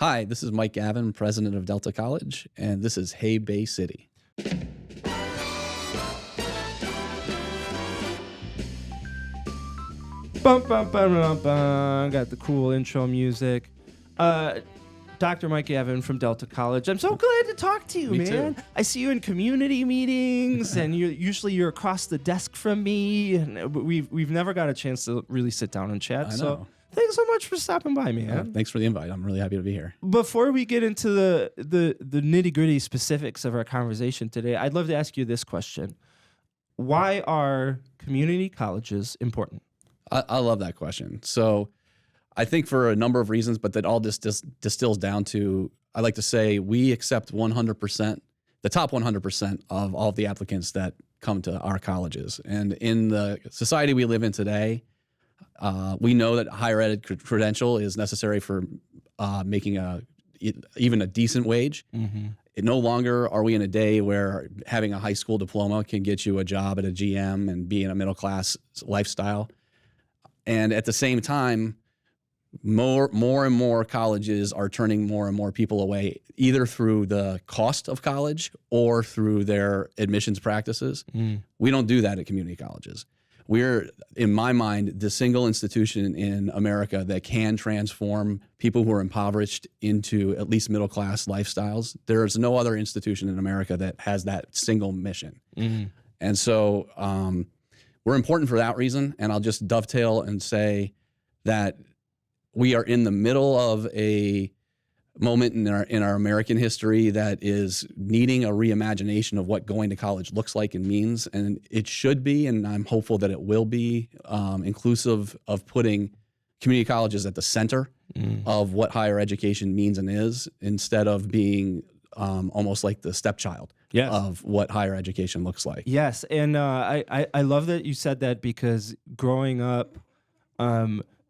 Hi, this is Mike Gavin, president of Delta College, and this is Hey Bay City. Bum, bum, bum, bum, bum. Got the cool intro music. Dr. Mike Gavin from Delta College. I'm so glad to talk to you, Me man. too. I see you in community meetings, and you're across the desk from me, and we've never got a chance to really sit down and chat. I So know. thanks so much for stopping by, man. Thanks for the invite. I'm really happy to be here. Before we get into the nitty-gritty specifics of our conversation today, I'd love to ask you this question. Why are community colleges important? I love that question. So I think for a number of reasons, but that all distills down to, I like to say we accept 100%, the top 100% of all of the applicants that come to our colleges. And in the society we live in today, we know that higher ed credential is necessary for making even a decent wage. Mm-hmm. No longer are we in a day where having a high school diploma can get you a job at a GM and be in a middle class lifestyle. And at the same time, more and more colleges are turning more and more people away, either through the cost of college or through their admissions practices. We don't do that at community colleges. We're, in my mind, the single institution in America that can transform people who are impoverished into at least middle class lifestyles. There's no other institution in America that has that single mission. And so we're important for that reason. And I'll just dovetail and say that we are in the middle of a moment in our American history that is needing a reimagination of what going to college looks like and means. And it should be, and I'm hopeful that it will be, inclusive of putting community colleges at the center of what higher education means and is, instead of being almost like the stepchild of what higher education looks like. Yes, and I love that you said that, because growing up,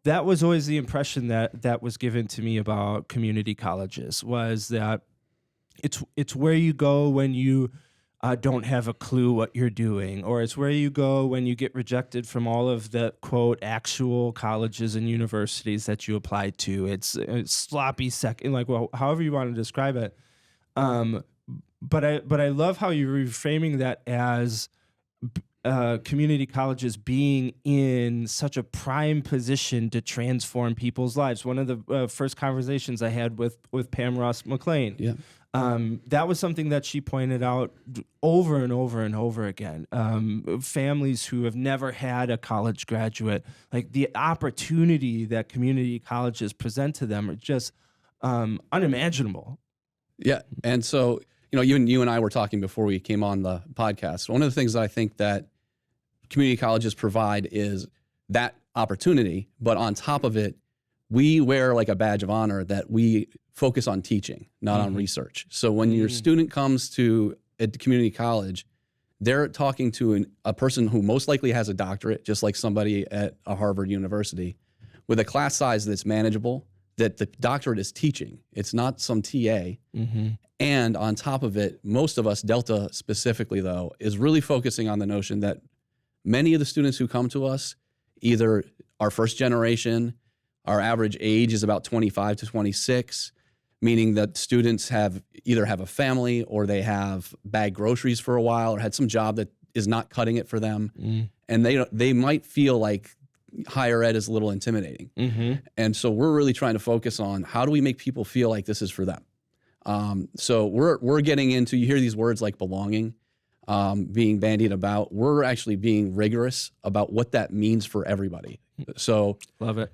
that was always the impression that was given to me about community colleges, was that it's where you go when you don't have a clue what you're doing, or it's where you go when you get rejected from all of the, quote, actual colleges and universities that you applied to. It's sloppy second, like, well, however you want to describe it. But I love how you're reframing that as community colleges being in such a prime position to transform people's lives. One of the first conversations I had with Pam Ross McLean, that was something that she pointed out over and over and over again. Families who have never had a college graduate, like the opportunity that community colleges present to them are just unimaginable. Yeah. And so, you and I were talking before we came on the podcast. One of the things that I think that community colleges provide is that opportunity, but on top of it, we wear like a badge of honor that we focus on teaching, not on research. So when your student comes to a community college, they're talking to a person who most likely has a doctorate, just like somebody at a Harvard University, with a class size that's manageable, that the doctorate is teaching. It's not some TA. And on top of it, most of us, Delta specifically though, is really focusing on the notion that many of the students who come to us either are first generation, our average age is about 25 to 26, meaning that students either have a family or they have bagged groceries for a while or had some job that is not cutting it for them. And they might feel like higher ed is a little intimidating. And so we're really trying to focus on how do we make people feel like this is for them. So we're getting into, you hear these words like belonging being bandied about. We're actually being rigorous about what that means for everybody. So Love it.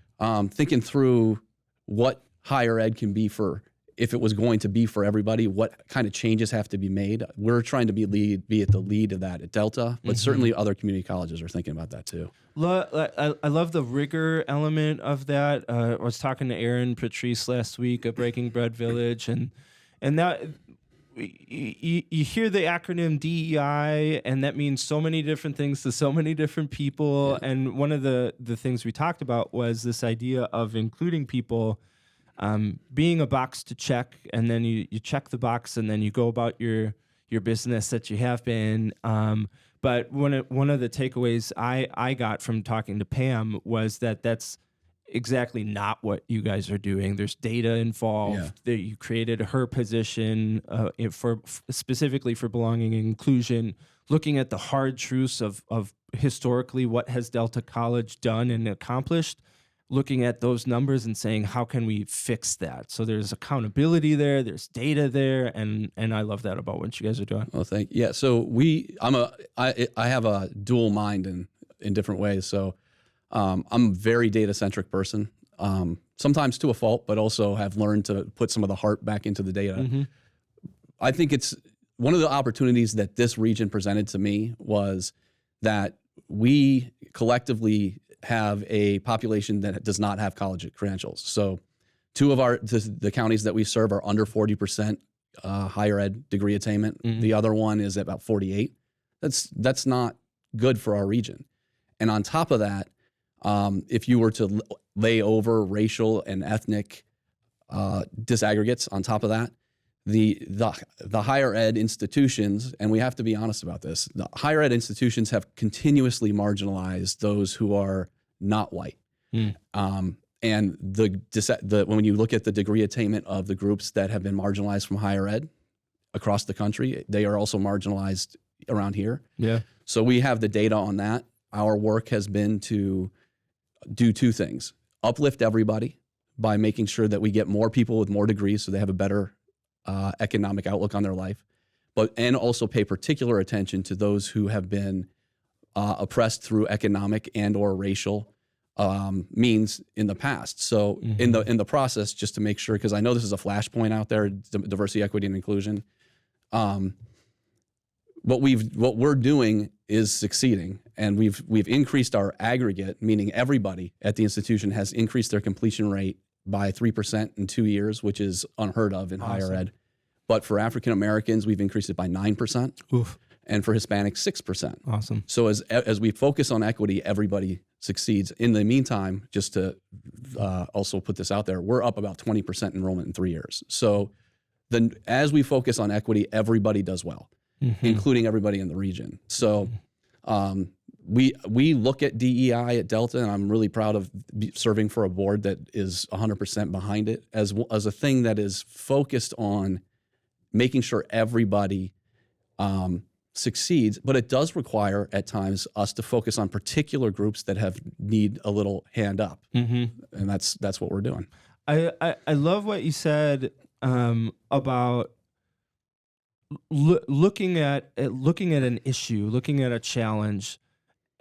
Thinking through what higher ed can be for, if it was going to be for everybody, what kind of changes have to be made. We're trying to be at the lead of that at Delta, but certainly other community colleges are thinking about that too. I love the rigor element of that. I was talking to Aaron Patrice last week at Breaking Bread Village, and that you hear the acronym DEI, and that means so many different things to so many different people. Yeah. And one of the things we talked about was this idea of including people being a box to check, and then you check the box, and then you go about your business that you have been. But one of the takeaways I got from talking to Pam was that exactly not what you guys are doing. There's data involved. Yeah. That you created her position specifically for belonging and inclusion, looking at the hard truths of historically what has Delta College done and accomplished, looking at those numbers and saying, how can we fix that? So there's accountability there, there's data there, and I love that about what you guys are doing. Well, thank you. Yeah. So I have a dual mind in different ways. So I'm a very data centric person, sometimes to a fault, but also have learned to put some of the heart back into the data. Mm-hmm. I think it's one of the opportunities that this region presented to me was that we collectively have a population that does not have college credentials. So two of the counties that we serve are under 40% higher ed degree attainment. Mm-hmm. The other one is about 48. That's not good for our region. And on top of that, if you were to lay over racial and ethnic disaggregates on top of that, the higher ed institutions, and we have to be honest about this, the higher ed institutions have continuously marginalized those who are not white. And when you look at the degree attainment of the groups that have been marginalized from higher ed across the country, they are also marginalized around here. Yeah. So we have the data on that. Our work has been to do two things: uplift everybody by making sure that we get more people with more degrees so they have a better economic outlook on their life, and also pay particular attention to those who have been oppressed through economic and or racial means in the past. So in the process, just to make sure, because I know this is a flashpoint out there, diversity, equity, and inclusion. What we're doing is succeeding, and we've increased our aggregate, meaning everybody at the institution has increased their completion rate by 3% in 2 years, which is unheard of in higher ed. But for African Americans, we've increased it by 9%. Oof. And for Hispanics, 6%. Awesome. So as we focus on equity, everybody succeeds. In the meantime, just to also put this out there, we're up about 20% enrollment in 3 years. So then as we focus on equity, everybody does well, including everybody in the region. So we look at DEI at Delta, and I'm really proud of serving for a board that is 100% behind it as a thing that is focused on making sure everybody succeeds. But it does require at times us to focus on particular groups that need a little hand up, and that's what we're doing. I love what you said about looking at an issue, looking at a challenge,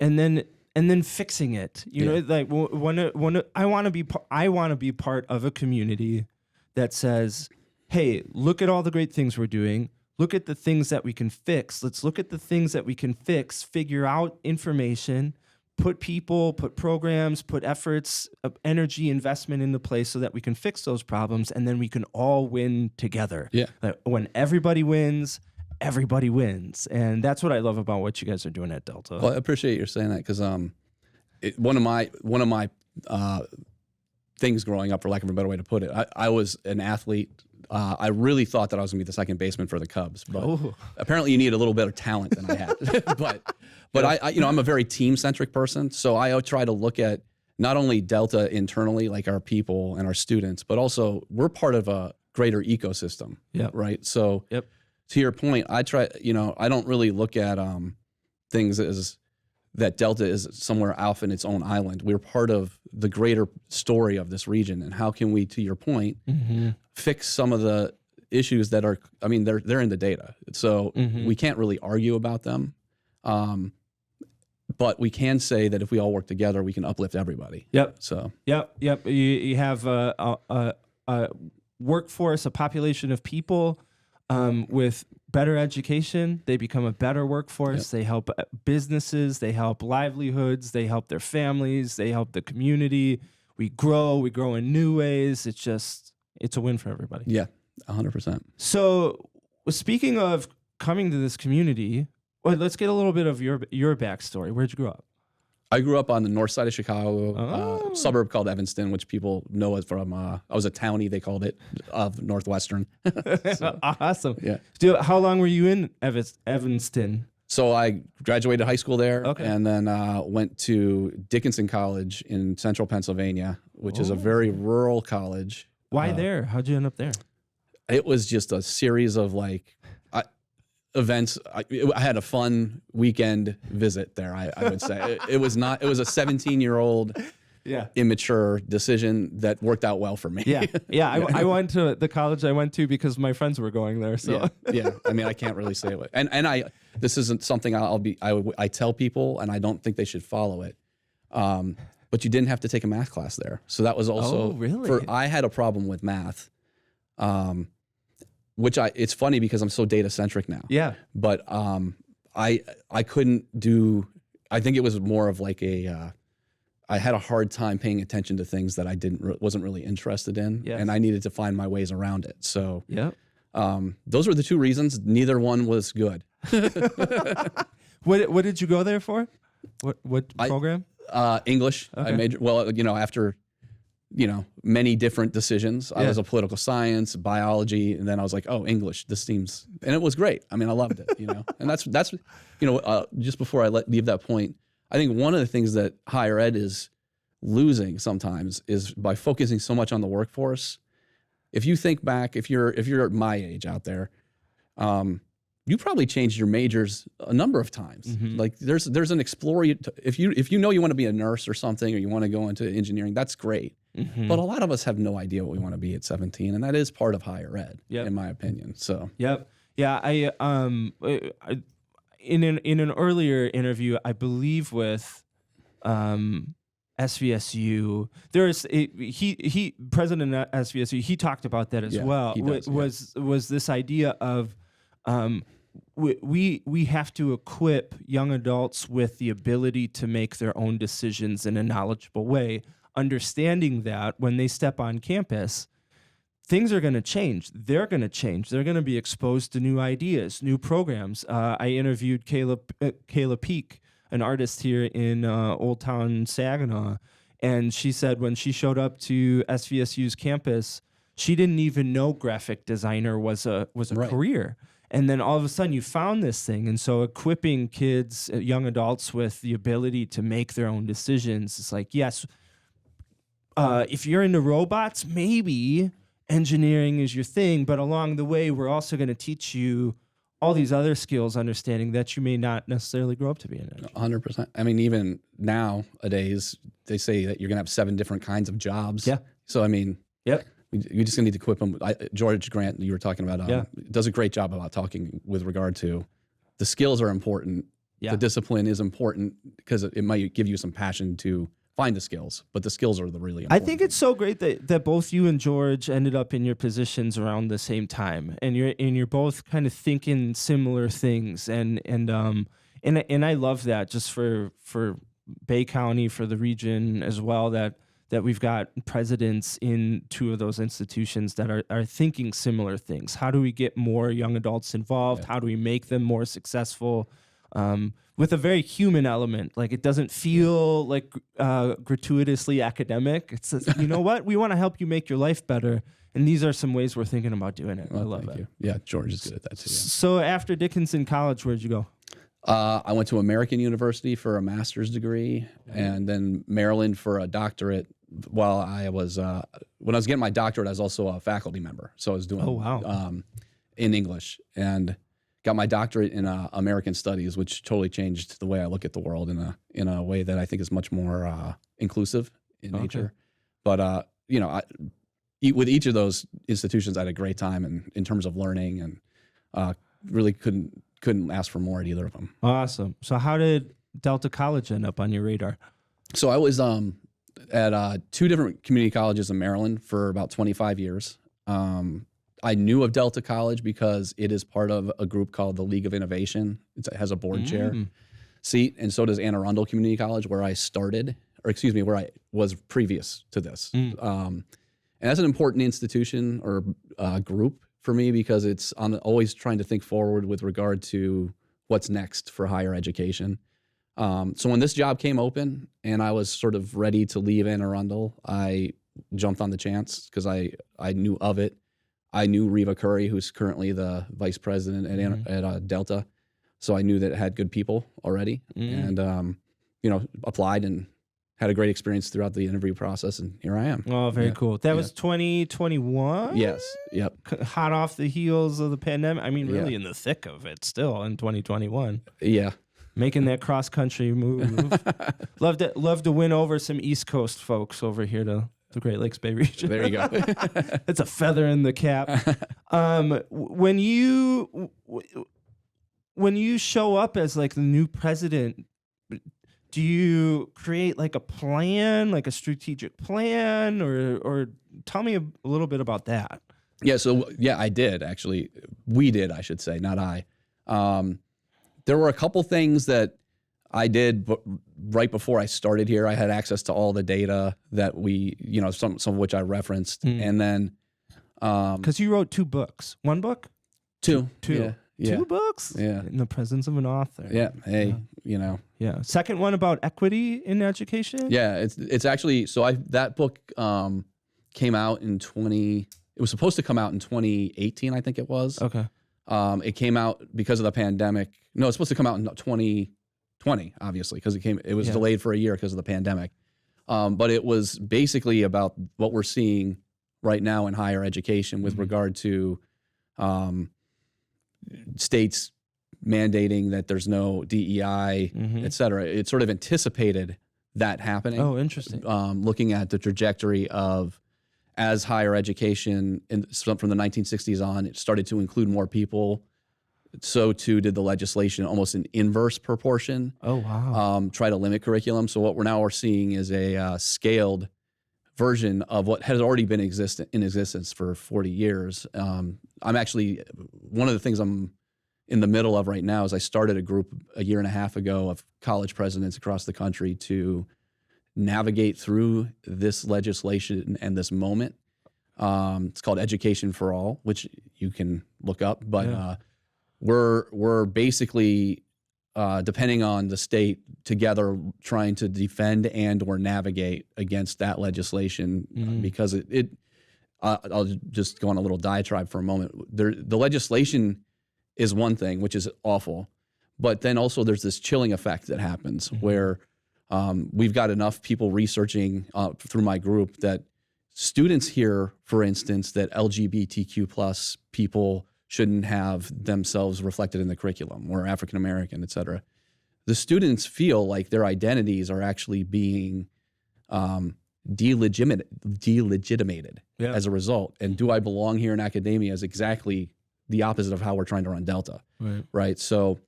and then fixing it. You know, like when I want to be part of a community that says, "Hey, look at all the great things we're doing. Look at the things that we can fix. Let's look at the things that we can fix. Figure out information." Put people, put programs, put efforts, energy, investment into place so that we can fix those problems, and then we can all win together. Yeah. Like when everybody wins, and that's what I love about what you guys are doing at Delta. Well, I appreciate you saying that, because one of my things growing up, for lack of a better way to put it, I was an athlete. I really thought that I was going to be the second baseman for the Cubs, but apparently you need a little bit of talent than I had. But I'm a very team-centric person, so I try to look at not only Delta internally, like our people and our students, but also we're part of a greater ecosystem, right? So to your point, I don't really look at things as that Delta is somewhere off in its own island. We're part of the greater story of this region, and how can we, to your point, fix some of the issues that are, they're in the data. So we can't really argue about them. But we can say that if we all work together, we can uplift everybody. So You have a workforce, a population of people with better education. They become a better workforce. They help businesses. They help livelihoods. They help their families. They help the community. We grow in new ways. It's a win for everybody. Yeah, 100%. So speaking of coming to this community, well, let's get a little bit of your backstory. Where'd you grow up? I grew up on the north side of Chicago, suburb called Evanston, which people know it from. I was a townie, they called it, of Northwestern. So, awesome. Yeah. Dude, how long were you in Evanston? So I graduated high school there, and then went to Dickinson College in central Pennsylvania, which is a very rural college. Why there? How'd you end up there? It was just a series of events. I had a fun weekend visit there. I would say it was a 17-year-old immature decision that worked out well for me. I went to the college I went to because my friends were going there. So yeah. I mean, I can't really say it. And this isn't something I tell people, and I don't think they should follow it. But you didn't have to take a math class there. So that was also really? I had a problem with math. Which it's funny because I'm so data centric now. Yeah. But I couldn't do. I think it was more of like I had a hard time paying attention to things that I wasn't really interested in, and I needed to find my ways around it. So those were the two reasons. Neither one was good. What did you go there for? What program? English. Okay. I majored. Well, after many different decisions, I was a political science, biology, and then I was like, oh, English. This seems, and it was great. I mean, I loved it. And that's just before I leave that point, I think one of the things that higher ed is losing sometimes is by focusing so much on the workforce. If you think back, if you're my age out there, you probably changed your majors a number of times. Mm-hmm. Like there's an if you know you want to be a nurse or something, or you want to go into engineering, that's great. Mm-hmm. But a lot of us have no idea what we want to be at 17, and that is part of higher ed, in my opinion. So yeah, in an earlier interview, I believe with SVSU, he president of SVSU, he talked about that as well. Was this idea of we have to equip young adults with the ability to make their own decisions in a knowledgeable way, understanding that when they step on campus, things are going to change. They're going to change. They're going to be exposed to new ideas, new programs. I interviewed Kayla Peak, an artist here in Old Town Saginaw, and she said when she showed up to SVSU's campus, she didn't even know graphic designer was a career. And then all of a sudden you found this thing. And so equipping kids, young adults with the ability to make their own decisions, it's like, yes, if you're into robots, maybe engineering is your thing, but along the way, we're also going to teach you all these other skills, understanding that you may not necessarily grow up to be an engineer. 100%. I mean, even nowadays, they say that you're going to have 7 different kinds of jobs. Yeah. So, I mean, yep. You just need to equip them. George Grant, you were talking about, does a great job about talking with regard to the skills are important. Yeah. The discipline is important because it might give you some passion to find the skills, but the skills are the really important. I think it's so great that both you and George ended up in your positions around the same time, and you're both kind of thinking similar things, and I love that just for Bay County, for the region as well, that we've got presidents in 2 of those institutions that are thinking similar things. How do we get more young adults involved? How do we make them more successful? With a very human element. Like, it doesn't feel like gratuitously academic. It's you know what? We want to help you make your life better, and these are some ways we're thinking about doing it. Well, I love thank that. you. Yeah, George is good at that too. Yeah. So after Dickinson College, where'd you go? I went to American University for a master's degree, and then Maryland for a doctorate. While I was when I was getting my doctorate, I was also a faculty member, so I was doing in English, and got my doctorate in American Studies, which totally changed the way I look at the world in a way that I think is much more inclusive in nature. But with each of those institutions, I had a great time in terms of learning, and really couldn't ask for more at either of them. Awesome. So how did Delta College end up on your radar? So I was at 2 different community colleges in Maryland for about 25 years. I knew of Delta College because it is part of a group called the League of Innovation. It has a board chair seat, and so does Anne Arundel Community College, where I started, where I was previous to this. And that's an important institution or group for me because it's always trying to think forward with regard to what's next for higher education. So when this job came open and I was sort of ready to leave Anne Arundel, I jumped on the chance because I knew of it. I knew Reva Curry, who's currently the vice president at Delta. So I knew that it had good people already and, applied and had a great experience throughout the interview process, and here I am. Oh, very Yeah. cool. That was 2021? Yes. Yep. Hot off the heels of the pandemic. I mean, really Yeah. in the thick of it still in 2021. Yeah. Making that cross-country move. Love to win over some East Coast folks over here to the Great Lakes Bay region. There you go. That's a feather in the cap. When you show up as like the new president, do you create like a plan, like a strategic plan, or tell me a little bit about that? Yeah. So yeah, I did actually. We did, I should say, not I. There were a couple things that I did right before I started here. I had access to all the data that we, some of which I referenced, and then Because you wrote 2 books. 1 book? two. Two. Yeah. 2 books? Yeah. In the presence of an author. Yeah. Hey, Yeah. Second one about equity in education? Yeah, it's actually that book came out in it was supposed to come out in 2018, I think it was. Okay. It came out because of the pandemic. No, it's supposed to come out in 2020, obviously, because it was delayed for a year because of the pandemic. But it was basically about what we're seeing right now in higher education with regard to states mandating that there's no DEI, et cetera. It sort of anticipated that happening. Oh, interesting. Looking at the trajectory of as higher education from the 1960s on, it started to include more people. So too did the legislation, almost in inverse proportion. Oh, wow. Try to limit curriculum. So what we're seeing is a scaled version of what has already been in existence for 40 years. I'm actually, one of the things I'm in the middle of right now is I started a group a year and a half ago of college presidents across the country to navigate through this legislation and this moment. It's called Education for All, which you can look up, but we're basically depending on the state together trying to defend and or navigate against that legislation because I'll just go on a little diatribe for a moment. The legislation is one thing, which is awful, but then also there's this chilling effect that happens where we've got enough people researching through my group that students hear, for instance, that LGBTQ plus people shouldn't have themselves reflected in the curriculum or African American, et cetera. The students feel like their identities are actually being delegitimated as a result. And do I belong here in academia is exactly the opposite of how we're trying to run Delta, right? So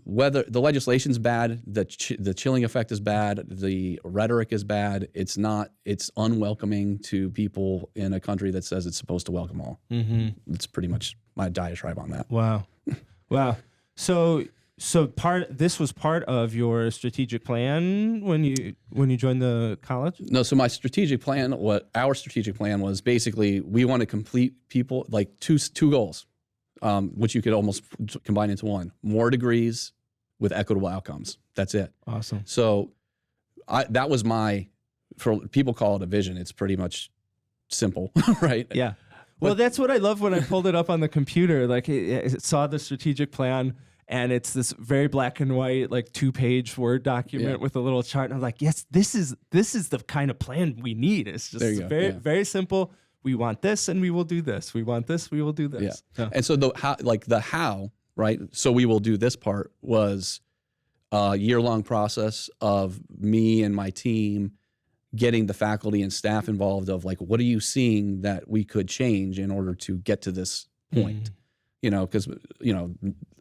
whether the legislation's bad, the chilling effect is bad, the rhetoric is bad, it's unwelcoming to people in a country that says it's supposed to welcome all. It's pretty much my diatribe on that. Wow. Wow. So this was part of your strategic plan when you joined the college? No, so our strategic plan was basically we want to complete people like two goals. Which you could almost combine into one. More degrees with equitable outcomes. That's it. Awesome. So that was for people call it a vision. It's pretty much simple, right? Yeah. Well, that's what I love when I pulled it up on the computer. Like it saw the strategic plan and it's this very black and white, like 2-page Word document with a little chart. And I'm like, yes, this is the kind of plan we need. It's just very simple. We want this and we will do this. We want this, we will do this. Yeah. And so the how, right? So we will do this part was a year-long process of me and my team getting the faculty and staff involved of like, what are you seeing that we could change in order to get to this point? Because,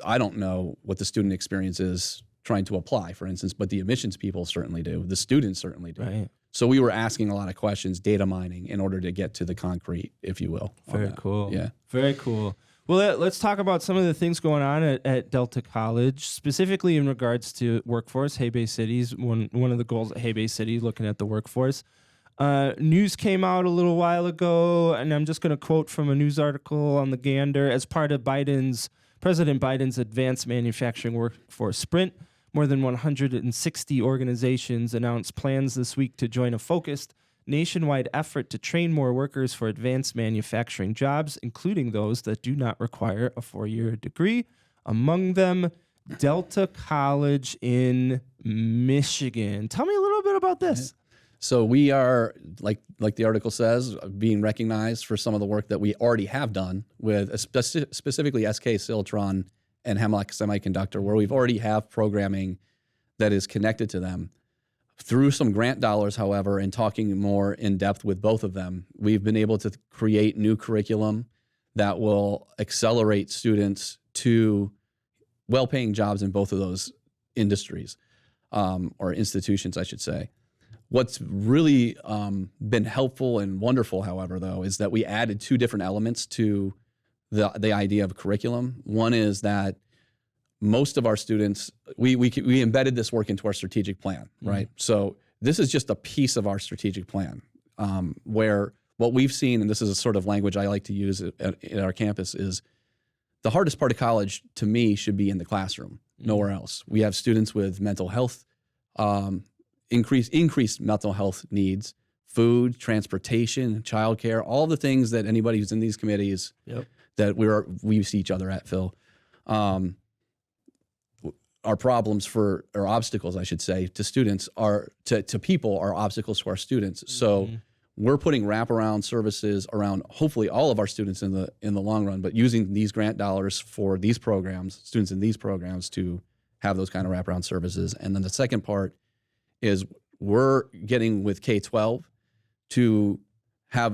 I don't know what the student experience is trying to apply, for instance, but the admissions people certainly do. The students certainly do. Right. So we were asking a lot of questions, data mining, in order to get to the concrete, if you will. Very cool. Yeah. Very cool. Well, let's talk about some of the things going on at Delta College, specifically in regards to workforce. Hay Bay City's one of the goals at Hay Bay City, looking at the workforce. News came out a little while ago, and I'm just going to quote from a news article on the Gander. As part of President Biden's advanced manufacturing workforce sprint, more than 160 organizations announced plans this week to join a focused nationwide effort to train more workers for advanced manufacturing jobs, including those that do not require a 4-year degree. Among them, Delta College in Michigan. Tell me a little bit about this? So we are, like the article says, being recognized for some of the work that we already have done with specifically SK Siltron and Hemlock Semiconductor, where we've already have programming that is connected to them. Through some grant dollars, however, and talking more in depth with both of them, we've been able to create new curriculum that will accelerate students to well-paying jobs in both of those industries, or institutions, I should say. What's really been helpful and wonderful, however, though, is that we added 2 different elements to the idea of curriculum. One is that most of our students, we embedded this work into our strategic plan, right? So this is just a piece of our strategic plan, where what we've seen, and this is a sort of language I like to use at our campus, is the hardest part of college, to me, should be in the classroom, nowhere else. We have students with mental health, increased mental health needs, food, transportation, childcare, all the things that anybody who's in these committees that we see each other at, Phil, our problems or obstacles, I should say, to students to people are obstacles to our students. So we're putting wraparound services around hopefully all of our students in the long run, but using these grant dollars for these programs, students in these programs, to have those kind of wraparound services. And then the second part is we're getting with K-12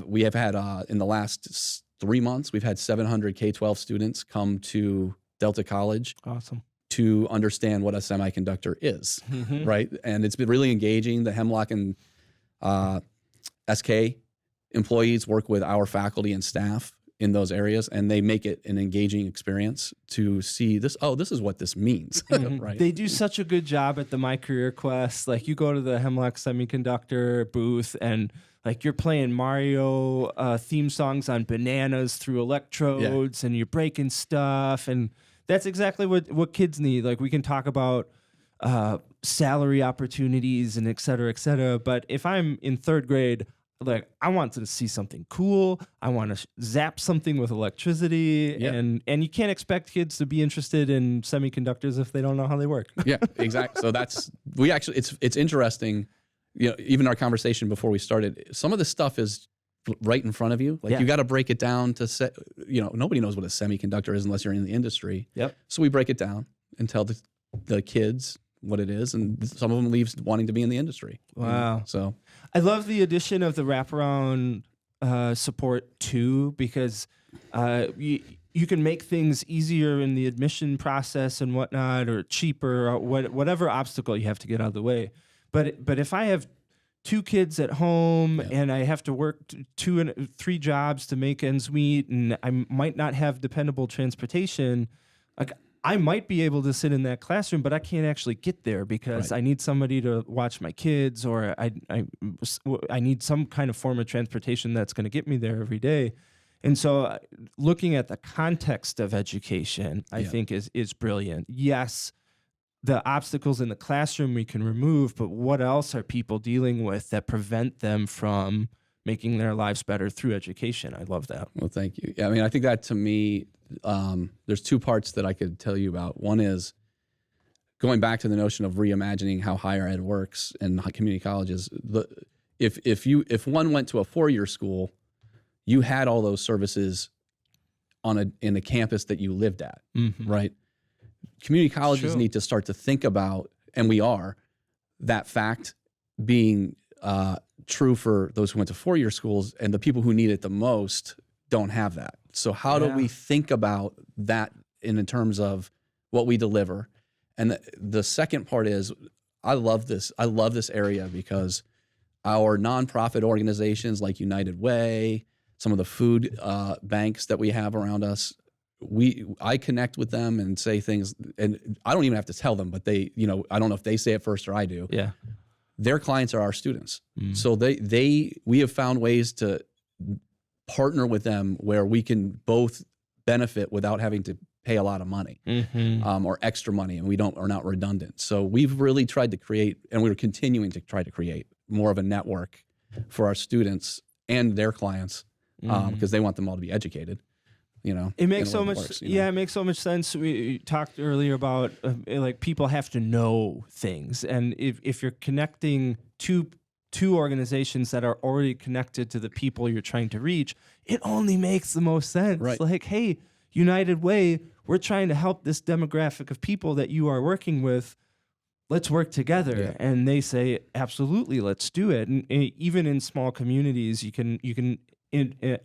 we have had in the last 3 months, we've had 700 K-12 students come to Delta College. Awesome. To understand what a semiconductor is, right? And it's been really engaging. The Hemlock and SK employees work with our faculty and staff in those areas, and they make it an engaging experience to see this. Oh, this is what this means, right? They do such a good job at the My Career Quest. Like, you go to the Hemlock Semiconductor booth, and like you're playing Mario theme songs on bananas through electrodes, and you're breaking stuff, and that's exactly what kids need. Like, we can talk about salary opportunities and et cetera, but if I'm in 3rd grade, like, I want to see something cool. I want to zap something with electricity, and you can't expect kids to be interested in semiconductors if they don't know how they work. Yeah, exactly. So it's interesting. You know, even our conversation before we started, some of this stuff is right in front of you. Like, you got to break it down to nobody knows what a semiconductor is unless you're in the industry. So we break it down and tell the kids what it is, and some of them leave wanting to be in the industry. Wow. So I love the addition of the wraparound support too, because you can make things easier in the admission process and whatnot, or cheaper, or whatever obstacle you have to get out of the way. But if I have 2 kids at home and I have to work 2 and 3 jobs to make ends meet, and I might not have dependable transportation, like, I might be able to sit in that classroom, but I can't actually get there because I need somebody to watch my kids, or I need some kind of form of transportation that's going to get me there every day. And so looking at the context of education, I think is brilliant. Yes, the obstacles in the classroom we can remove, but what else are people dealing with that prevent them from making their lives better through education? I love that. Well, thank you. Yeah, I mean, I think that, to me, there's 2 parts that I could tell you about. One is going back to the notion of reimagining how higher ed works and community colleges. If one went to a 4-year school, you had all those services in a campus that you lived at, right? Community colleges need to start to think about, and we are, that fact being true for those who went to 4-year schools, and the people who need it the most don't have that. So how do we think about that in terms of what we deliver? And the second part is, I love this area because our nonprofit organizations like United Way, some of the food banks that we have around us, I connect with them and say things, and I don't even have to tell them, but they, I don't know if they say it first or I do. Yeah. Their clients are our students. So we have found ways to partner with them where we can both benefit without having to pay a lot of money or extra money, and are not redundant. So we've really tried to create, and we're continuing to try to create more of a network for our students and their clients because they want them all to be educated. It makes in so a way much, that works, you know? it makes so much sense. We talked earlier about like people have to know things, and if you're connecting two organizations that are already connected to the people you're trying to reach, it only makes the most sense. Right. Like, hey, United Way, we're trying to help this demographic of people that you are working with. Let's work together. Yeah. And they say, absolutely, let's do it. And even in small communities, you can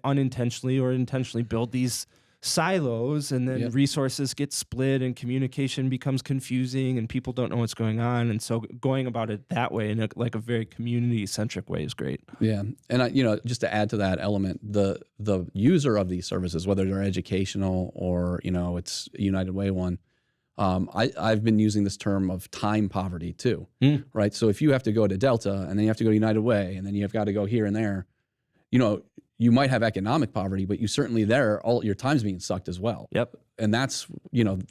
unintentionally or intentionally build these silos, and then Yep. resources get split and communication becomes confusing and people don't know what's going on. And so going about it that way in a very community centric way is great. Yeah, and just to add to that element, the user of these services, whether they're educational or it's a United Way one, I've been using this term of time poverty too, right? So if you have to go to Delta and then you have to go to United Way and then you've got to go here and there, you might have economic poverty, but you certainly all your time's being sucked as well. Yep. And that's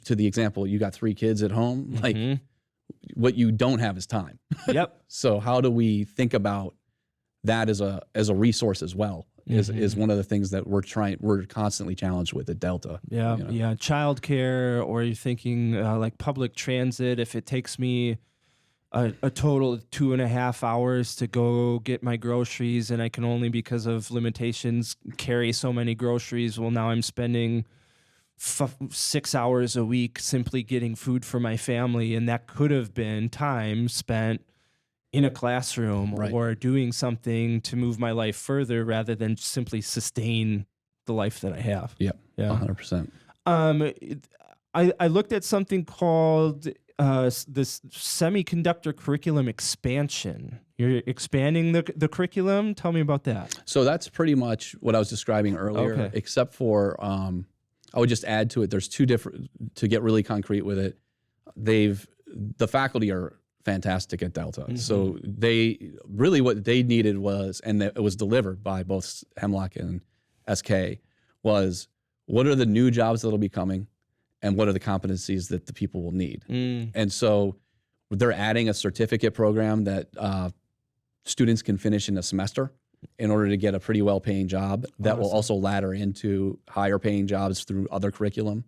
to the example, you got 3 kids at home, like what you don't have is time. Yep. So how do we think about that as a resource as well? Is one of the things that we're constantly challenged with at Delta. Yeah, yeah. Childcare, or you're thinking like public transit. If it takes me a total of 2.5 hours to go get my groceries, and I can only, because of limitations, carry so many groceries, well, now I'm spending 6 hours a week simply getting food for my family, and that could have been time spent in a classroom or doing something to move my life further rather than simply sustain the life that I have. Yep. Yeah. 100%. I looked at something called this semiconductor curriculum expansion. You're expanding the curriculum. Tell me about that. So that's pretty much what I was describing earlier, except for I would just add to it. There's 2 different, to get really concrete with it. The faculty are fantastic at Delta. So what they needed was, and it was delivered by both Hemlock and SK, was what are the new jobs that'll be coming and what are the competencies that the people will need. And so they're adding a certificate program that students can finish in a semester in order to get a pretty well-paying job that will also ladder into higher paying jobs through other curriculum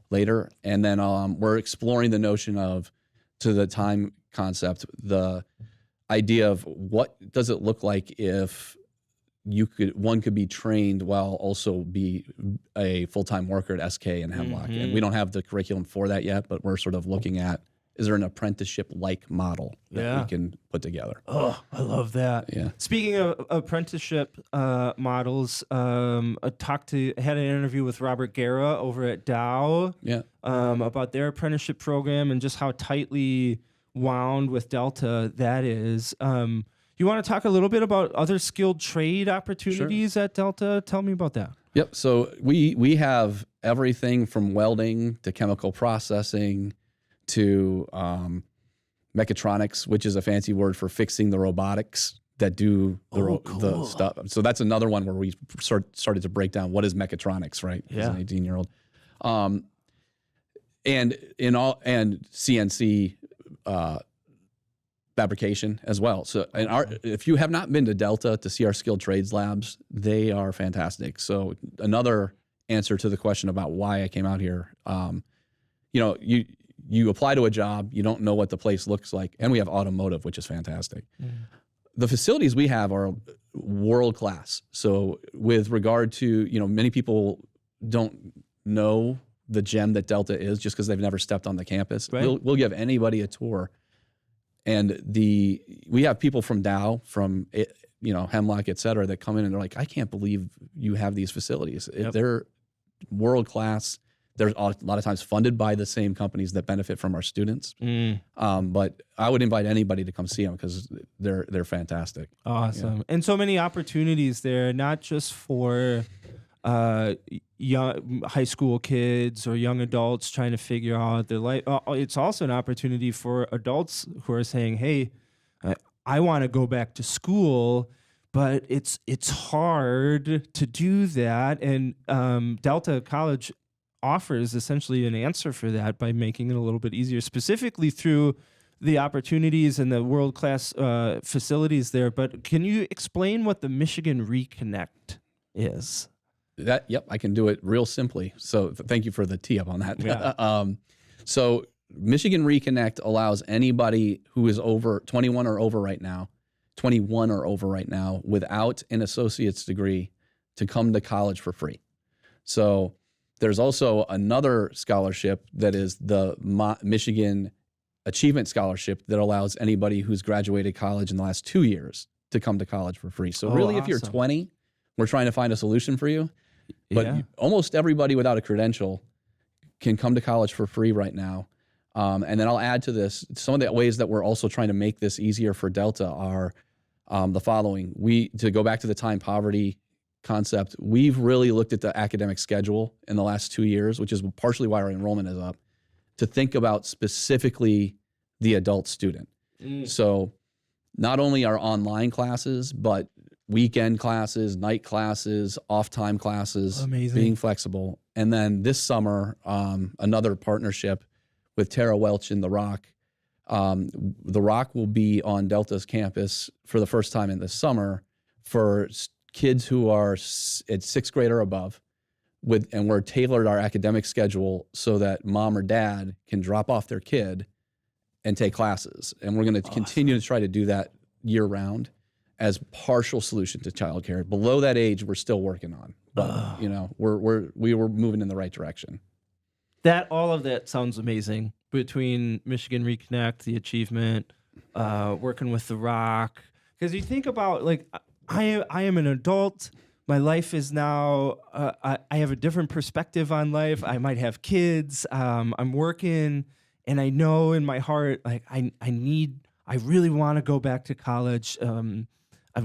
later. And then we're exploring the notion of, to the time concept, the idea of what does it look like if one could be trained while also be a full-time worker at SK and Hemlock. And we don't have the curriculum for that yet, but we're sort of looking at, is there an apprenticeship-like model that we can put together? Oh, I love that. Yeah. Speaking of apprenticeship models, I had an interview with Robert Guerra over at Dow about their apprenticeship program and just how tightly wound with Delta that is. You want to talk a little bit about other skilled trade opportunities at Delta? Tell me about that. Yep. So we have everything from welding to chemical processing to mechatronics, which is a fancy word for fixing the robotics that do the stuff. So that's another one where we started to break down what is mechatronics, right? As an 18-year-old. And CNC fabrication as well. So if you have not been to Delta to see our skilled trades labs, they are fantastic. So another answer to the question about why I came out here, you apply to a job, you don't know what the place looks like, and we have automotive, which is fantastic. The facilities we have are world class. So with regard to, many people don't know the gem that Delta is just because they've never stepped on the campus. Right. We'll give anybody a tour. And we have people from Dow, from Hemlock, et cetera, that come in and they're like, I can't believe you have these facilities. They're world class. They're a lot of times funded by the same companies that benefit from our students. But I would invite anybody to come see them because they're fantastic. Awesome. And so many opportunities there, not just for young high school kids or young adults trying to figure out their life. It's also an opportunity for adults who are saying, hey, I want to go back to school, but it's hard to do that. And Delta College offers essentially an answer for that by making it a little bit easier, specifically through the opportunities and the world-class facilities there. But can you explain what the Michigan Reconnect is? Yep, I can do it real simply. So thank you for the tee up on that. Yeah. So Michigan Reconnect allows anybody who is over 21 or over right now, without an associate's degree to come to college for free. So there's also another scholarship that is the Michigan Achievement Scholarship that allows anybody who's graduated college in the last 2 years to come to college for free. So really, if you're 20, we're trying to find a solution for you. But almost everybody without a credential can come to college for free right now. And then I'll add to this, some of the ways that we're also trying to make this easier for Delta are the following. To go back to the time poverty concept, we've really looked at the academic schedule in the last 2 years, which is partially why our enrollment is up, to think about specifically the adult student. So not only our online classes, but weekend classes, night classes, off-time classes, being flexible. And then this summer, another partnership with Tara Welch in The Rock. The Rock will be on Delta's campus for the first time in the summer for kids who are at 6th grade or above, and we're tailored our academic schedule so that mom or dad can drop off their kid and take classes. And we're going to continue to try to do that year round as partial solution to childcare. Below that age, we're still working on, but we were moving in the right direction. All of that sounds amazing. Between Michigan Reconnect, the Achievement, working with The Rock, because you think about, like, I am an adult. My life is now, I have a different perspective on life. I might have kids. I'm working, and I know in my heart, like, I really want to go back to college.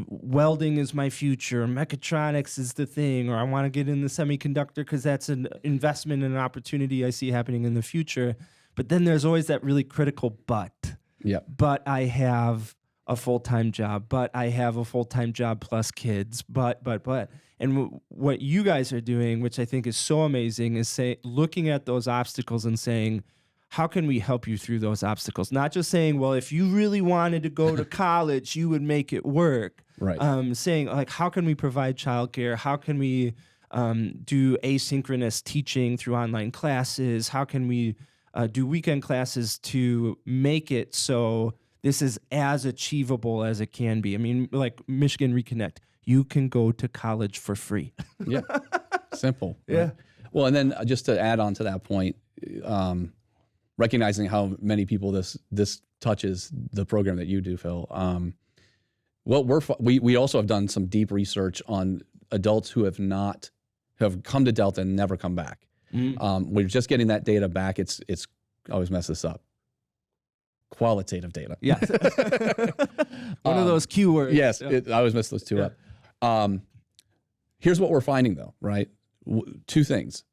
Welding is my future. Mechatronics is the thing, or I want to get in the semiconductor because that's an investment and an opportunity I see happening in the future. But then there's always that really critical but. Yep. But I have a full-time job. But I have a full-time job plus kids. But. And what you guys are doing, which I think is so amazing, is looking at those obstacles and saying, how can we help you through those obstacles? Not just saying, well, if you really wanted to go to college, you would make it work. Right. Saying, like, how can we provide childcare? How can we do asynchronous teaching through online classes? How can we do weekend classes to make it so this is as achievable as it can be? I mean, like Michigan Reconnect, you can go to college for free. Yeah, simple. Yeah. Right? Well, and then just to add on to that point, recognizing how many people this touches the program that you do, Phil. We also have done some deep research on adults who have come to Delta and never come back. We're just getting that data back. It's I always mess this up. Qualitative data. Yeah. One of those keywords. Yes, I always mess those two up. Here's what we're finding though, right? Two things.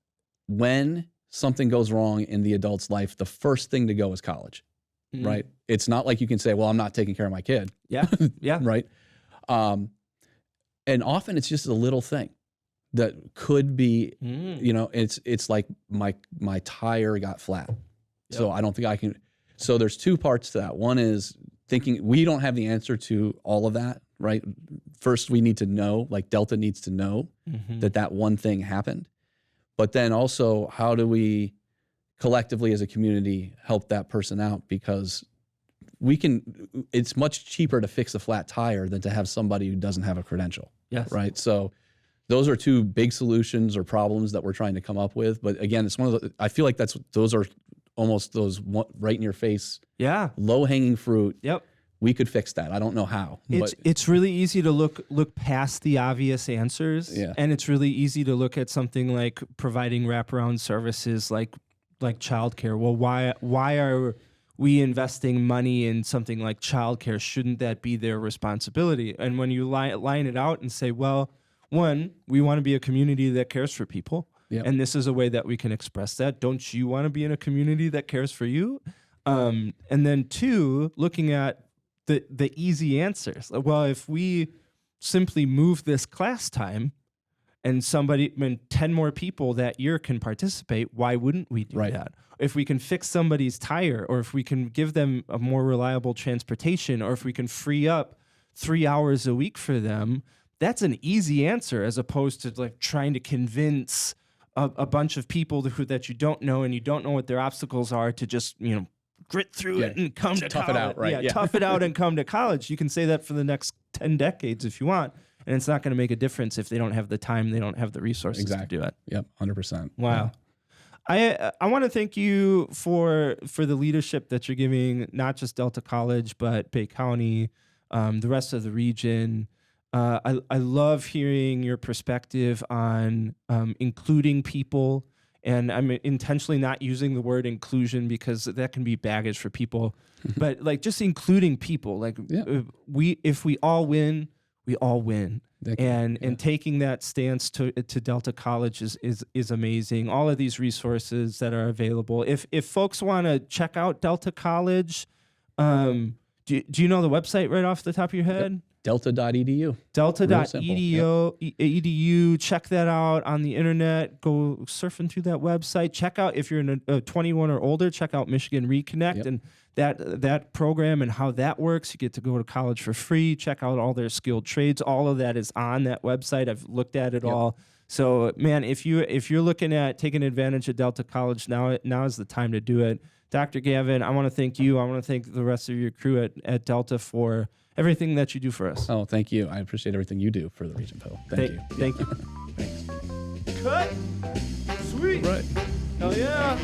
When something goes wrong in the adult's life, the first thing to go is college, right? It's not like you can say, well, I'm not taking care of my kid. Yeah. Right. And often it's just a little thing that could be, it's like my tire got flat. So I don't think I can. So there's two parts to that. One is thinking we don't have the answer to all of that, right? First, we need to know, like Delta needs to know that one thing happened. But then also, how do we collectively as a community help that person out? Because it's much cheaper to fix a flat tire than to have somebody who doesn't have a credential. Yes. Right. So those are two big solutions or problems that we're trying to come up with. But again, it's one of the, I feel like those are almost those right in your face. Yeah. Low hanging fruit. Yep. We could fix that. I don't know how. It's really easy to look past the obvious answers. Yeah. And it's really easy to look at something like providing wraparound services like childcare. Well, why are we investing money in something like childcare? Shouldn't that be their responsibility? And when you line it out and say, well, one, we want to be a community that cares for people. Yep. And this is a way that we can express that. Don't you want to be in a community that cares for you? And then two, looking at the easy answers. Well, if we simply move this class time and 10 more people that year can participate, why wouldn't we do that? If we can fix somebody's tire, or if we can give them a more reliable transportation, or if we can free up 3 hours a week for them, that's an easy answer as opposed to like trying to convince a bunch of people that you don't know and you don't know what their obstacles are to just, grit through it and come to tough college. it out, right? Yeah, tough it out and come to college. You can say that for the next 10 decades if you want, and it's not going to make a difference if they don't have the time, they don't have the resources to do it. Yep, 100%. Wow. Yeah. I want to thank you for the leadership that you're giving, not just Delta College, but Bay County, the rest of the region. I love hearing your perspective on including people, and I'm intentionally not using the word inclusion because that can be baggage for people, but like just including people. Like if we all win, we all win. And taking that stance to Delta College is amazing. All of these resources that are available. If folks want to check out Delta College, do you know the website right off the top of your head? Delta.edu. Delta.edu. Check that out on the internet. Go surfing through that website. Check out, if you're in a 21 or older, check out Michigan Reconnect and that program and how that works. You get to go to college for free. Check out all their skilled trades. All of that is on that website. I've looked at it all. So, man, if you're looking at taking advantage of Delta College, now is the time to do it. Dr. Gavin, I want to thank you. I want to thank the rest of your crew at Delta for everything that you do for us. Oh, thank you. I appreciate everything you do for the region, Phil. Thank you. Thank you. Thanks. Cut. Sweet. Right. Hell yeah.